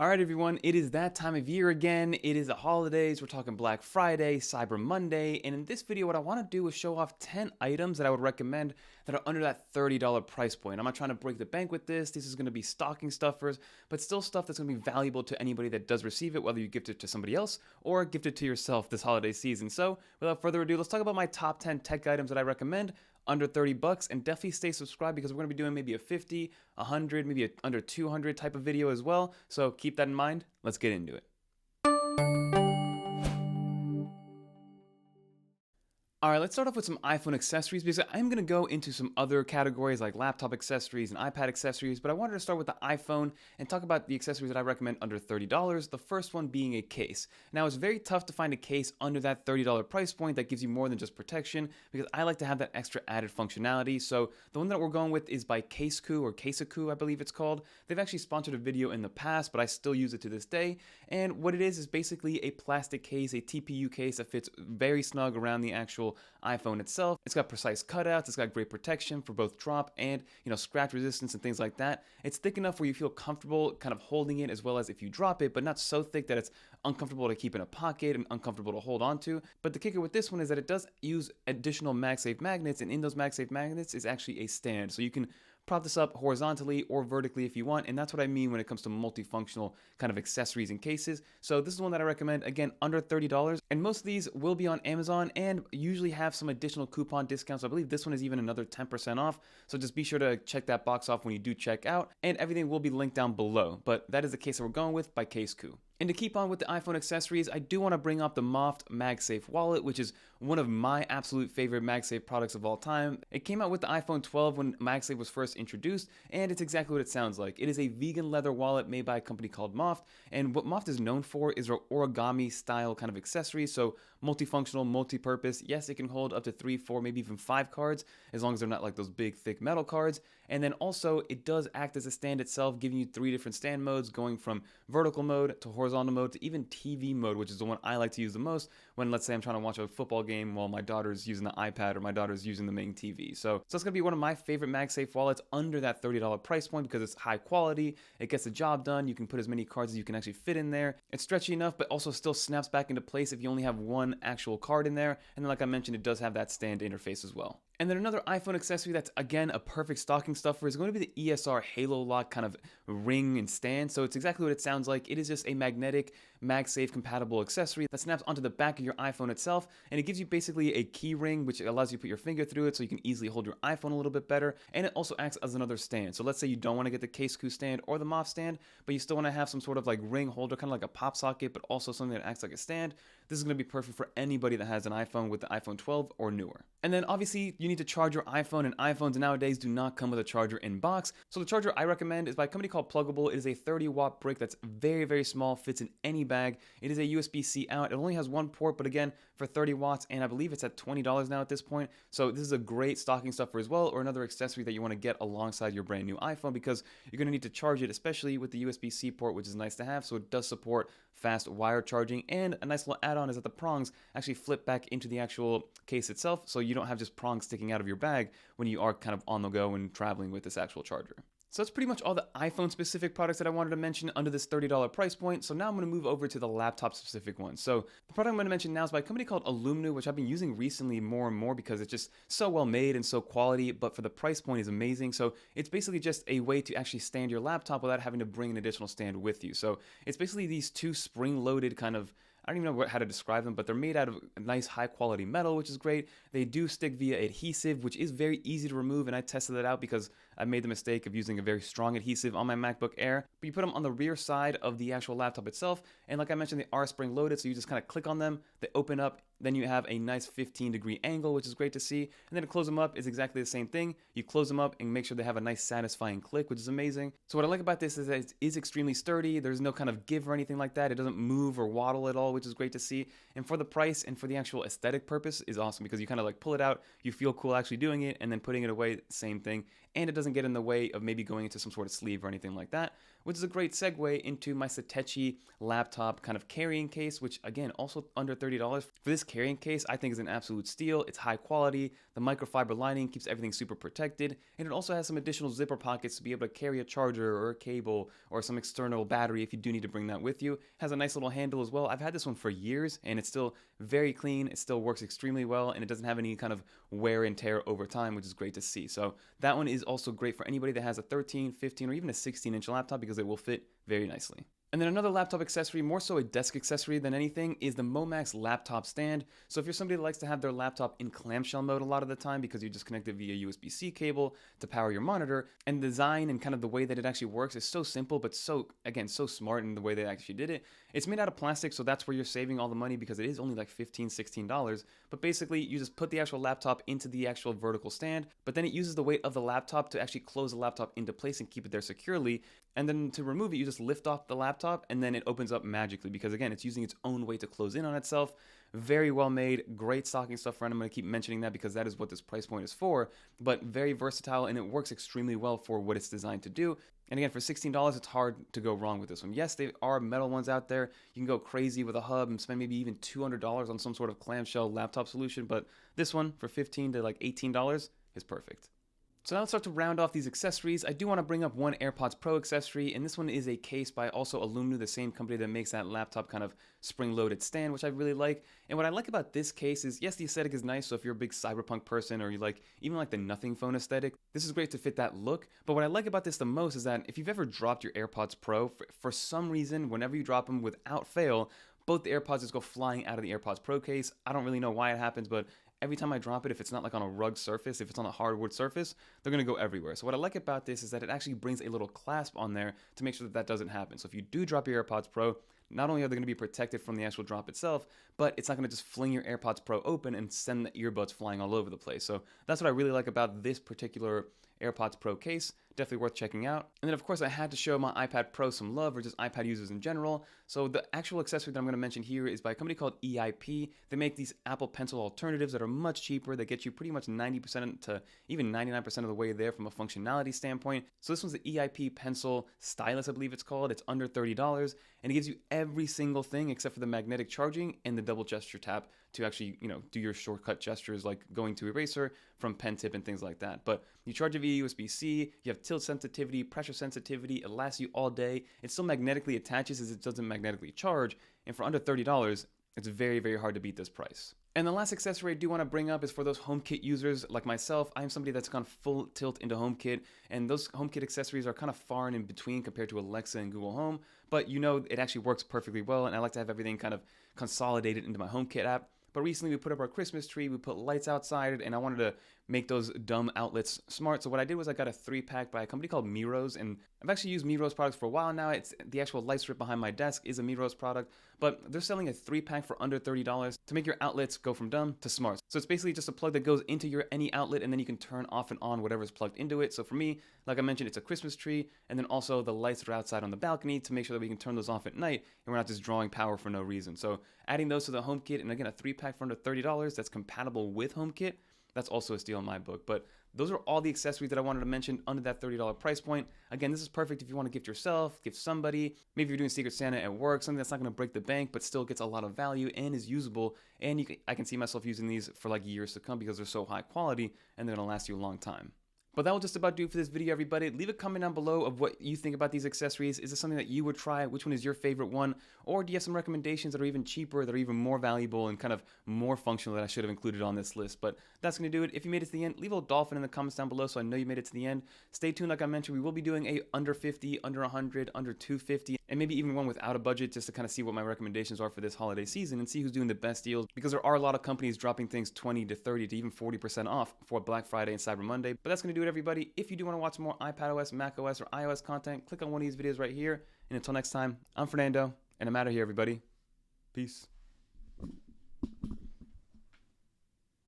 Alright everyone, it is that time of year again. It is the holidays. We're talking Black Friday, Cyber Monday, and in this video what I want to do is show off 10 items that I would recommend that are under that $30 price point. I'm not trying to break the bank with this. This is going to be stocking stuffers, but still stuff that's going to be valuable to anybody that does receive it, whether you gift it to somebody else or gift it to yourself this holiday season. So without further ado, let's talk about my top 10 tech items that I recommend under 30 bucks, and definitely stay subscribed because we're going to be doing maybe a 50, 100, maybe a under 200 type of video as well. So keep that in mind. Let's get into it. Alright, let's start off with some iPhone accessories because I'm going to go into some other categories like laptop accessories and iPad accessories, but I wanted to start with the iPhone and talk about the accessories that I recommend under $30, the first one being a case. Now, it's very tough to find a case under that $30 price point that gives you more than just protection because I like to have that extra added functionality. So the one that we're going with is by CaseKoo, or CaseKoo, I believe it's called. They've actually sponsored a video in the past, but I still use it to this day. And what it is basically a plastic case, a TPU case that fits very snug around the actual iPhone itself. It's got precise cutouts, it's got great protection for both drop and scratch resistance and things like that. It's thick enough where you feel comfortable kind of holding it as well as if you drop it, but not so thick that it's uncomfortable to keep in a pocket and uncomfortable to hold on to. But the kicker with this one is that it does use additional MagSafe magnets, and in those MagSafe magnets is actually a stand, so you can prop this up horizontally or vertically if you want, and that's what I mean when it comes to multifunctional kind of accessories and cases. So this is one that I recommend, again, under $30, and most of these will be on Amazon and usually have some additional coupon discounts. I believe this one is even another 10% off, so just be sure to check that box off when you do check out, and everything will be linked down below. But that is the case that we're going with by CaseKoo. And to keep on with the iPhone accessories, I do want to bring up the Moft MagSafe wallet, which is one of my absolute favorite MagSafe products of all time. It came out with the iPhone 12 when MagSafe was first introduced, and it's exactly what it sounds like. It is a vegan leather wallet made by a company called Moft, and what Moft is known for is their origami style kind of accessories, so multifunctional, multi-purpose. Yes, it can hold up to 3, 4, maybe even 5 cards, as long as they're not like those big, thick metal cards. And then also, it does act as a stand itself, giving you 3 different stand modes, going from vertical mode to horizontal mode to even TV mode, which is the one I like to use the most when, let's say, I'm trying to watch a football game while my daughter's using the iPad or my daughter's using the main TV. So it's going to be one of my favorite MagSafe wallets under that $30 price point because it's high quality, it gets the job done, you can put as many cards as you can actually fit in there. It's stretchy enough, but also still snaps back into place if you only have one actual card in there. And then, like I mentioned, it does have that stand interface as well. And then another iPhone accessory that's, again, a perfect stocking stuffer is going to be the ESR HaloLock kind of ring and stand. So it's exactly what it sounds like. It is just a magnetic MagSafe compatible accessory that snaps onto the back of your iPhone itself, and it gives you basically a key ring which allows you to put your finger through it so you can easily hold your iPhone a little bit better, and it also acts as another stand. So let's say you don't want to get the CaseKoo stand or the Moft stand, but you still want to have some sort of like ring holder, kind of like a pop socket, but also something that acts like a stand. This is going to be perfect for anybody that has an iPhone with the iPhone 12 or newer. And then obviously you need to charge your iPhone, and iPhones nowadays do not come with a charger in box. So the charger I recommend is by a company called Plugable. It is a 30-watt brick that's very, very small, fits in any bag. It is a USB-C out. It only has one port, but again, for 30 watts, and I believe it's at $20 now at this point. So this is a great stocking stuffer as well, or another accessory that you want to get alongside your brand new iPhone because you're going to need to charge it, especially with the USB-C port, which is nice to have. So it does support fast wire charging, and a nice little add-on is that the prongs actually flip back into the actual case itself, so you don't have just prongs sticking out of your bag when you are kind of on the go and traveling with this actual charger. So that's pretty much all the iPhone specific products that I wanted to mention under this $30 price point. So now I'm going to move over to the laptop specific ones. So the product I'm going to mention now is by a company called Aulumu, which I've been using recently more and more because it's just so well made and so quality, but for the price point is amazing. So it's basically just a way to actually stand your laptop without having to bring an additional stand with you. So it's basically these two spring-loaded kind of, I don't even know how to describe them, but they're made out of nice high quality metal, which is great. They do stick via adhesive, which is very easy to remove, and I tested that out because I made the mistake of using a very strong adhesive on my MacBook Air. But you put them on the rear side of the actual laptop itself, and like I mentioned, they are spring loaded, so you just kind of click on them, they open up, then you have a nice 15-degree angle, which is great to see. And then to close them up is exactly the same thing. You close them up and make sure they have a nice satisfying click, which is amazing. So what I like about this is that it is extremely sturdy. There's no kind of give or anything like that. It doesn't move or waddle at all, which is great to see. And for the price and for the actual aesthetic purpose is awesome because you kind of like pull it out, you feel cool actually doing it, and then putting it away, same thing. And it doesn't get in the way of maybe going into some sort of sleeve or anything like that, which is a great segue into my Satechi laptop kind of carrying case, which again, also under $30. For this carrying case, I think is an absolute steal. It's high quality, the microfiber lining keeps everything super protected, and it also has some additional zipper pockets to be able to carry a charger or a cable or some external battery if you do need to bring that with you. It has a nice little handle as well. I've had this one for years, and it's still very clean. It still works extremely well, and it doesn't have any kind of wear and tear over time, which is great to see. So that one is also great for anybody that has a 13, 15, or even a 16-inch laptop because it will fit very nicely. And then another laptop accessory, more so a desk accessory than anything, is the Momax laptop stand. So if you're somebody that likes to have their laptop in clamshell mode a lot of the time because you just connect it via USB-C cable to power your monitor, and the design and kind of the way that it actually works is so simple, but so smart in the way they actually did it. It's made out of plastic, so that's where you're saving all the money because it is only like $15, $16. But basically, you just put the actual laptop into the actual vertical stand, but then it uses the weight of the laptop to actually close the laptop into place and keep it there securely. And then to remove it, you just lift off the laptop and then it opens up magically because again, it's using its own weight to close in on itself. Very well made, great stocking stuffer, and I'm going to keep mentioning that because that is what this price point is for, but very versatile and it works extremely well for what it's designed to do. And again, for $16, it's hard to go wrong with this one. Yes, there are metal ones out there. You can go crazy with a hub and spend maybe even $200 on some sort of clamshell laptop solution, but this one for $15 to like $18 is perfect. So now let's start to round off these accessories. I do want to bring up one Airpods Pro accessory, and this one is a case by also Aulumu, the same company that makes that laptop kind of spring-loaded stand, which I really like. And what I like about this case is, yes, the aesthetic is nice, so if you're a big cyberpunk person or you like even like the nothing phone aesthetic, this is great to fit that look. But what I like about this the most is that if you've ever dropped your Airpods Pro, for some reason, whenever you drop them without fail, both the AirPods just go flying out of the Airpods Pro case. I don't really know why it happens, but every time I drop it, if it's not like on a rug surface, if it's on a hardwood surface, they're going to go everywhere. So what I like about this is that it actually brings a little clasp on there to make sure that that doesn't happen. So if you do drop your AirPods Pro, not only are they going to be protected from the actual drop itself, but it's not going to just fling your AirPods Pro open and send the earbuds flying all over the place. So that's what I really like about this particular AirPods Pro case. Definitely worth checking out. And then of course I had to show my iPad Pro some love, or just iPad users in general. So the actual accessory that I'm going to mention here is by a company called EIP. They make these Apple Pencil alternatives that are much cheaper. They get you pretty much 90% to even 99% of the way there from a functionality standpoint. So this one's the EIP Pencil Stylus, I believe it's called. It's under $30, and it gives you every single thing except for the magnetic charging and the double gesture tap to actually, do your shortcut gestures like going to eraser from pen tip and things like that. But you charge it via USB-C, you have tilt sensitivity, pressure sensitivity, it lasts you all day. It still magnetically attaches as it doesn't magnetically charge, and for under $30, it's very, very hard to beat this price. And the last accessory I do want to bring up is for those HomeKit users like myself. I'm somebody that's gone full tilt into HomeKit, and those HomeKit accessories are kind of far and in between compared to Alexa and Google Home, but it actually works perfectly well, and I like to have everything kind of consolidated into my HomeKit app. But recently we put up our Christmas tree, we put lights outside, and I wanted to make those dumb outlets smart. So what I did was I got a 3-pack by a company called Meross, and I've actually used Meross products for a while now. It's the actual light strip behind my desk is a Meross product, but they're selling a 3-pack for under $30 to make your outlets go from dumb to smart. So it's basically just a plug that goes into your any outlet, and then you can turn off and on whatever's plugged into it. So for me, like I mentioned, it's a Christmas tree, and then also the lights that are outside on the balcony to make sure that we can turn those off at night, and we're not just drawing power for no reason. So adding those to the HomeKit, and again, a 3-pack for under $30 that's compatible with HomeKit, that's also a steal in my book. But those are all the accessories that I wanted to mention under that $30 price point. Again, this is perfect if you want to gift yourself, gift somebody. Maybe you're doing Secret Santa at work, something that's not going to break the bank, but still gets a lot of value and is usable. And I can see myself using these for like years to come because they're so high quality and they're going to last you a long time. But that will just about do it for this video, everybody. Leave a comment down below of what you think about these accessories. Is this something that you would try? Which one is your favorite one? Or do you have some recommendations that are even cheaper, that are even more valuable and kind of more functional that I should have included on this list? But that's going to do it. If you made it to the end, leave a little dolphin in the comments down below so I know you made it to the end. Stay tuned. Like I mentioned, we will be doing a under 50, under 100, under 250, and maybe even one without a budget, just to kind of see what my recommendations are for this holiday season and see who's doing the best deals, because there are a lot of companies dropping things 20 to 30 to even 40% off for Black Friday and Cyber Monday. But that's going to do it, everybody. If you do want to watch more iPadOS, macOS, or iOS content, click on one of these videos right here. And until next time, I'm Fernando, and I'm out of here, everybody. Peace.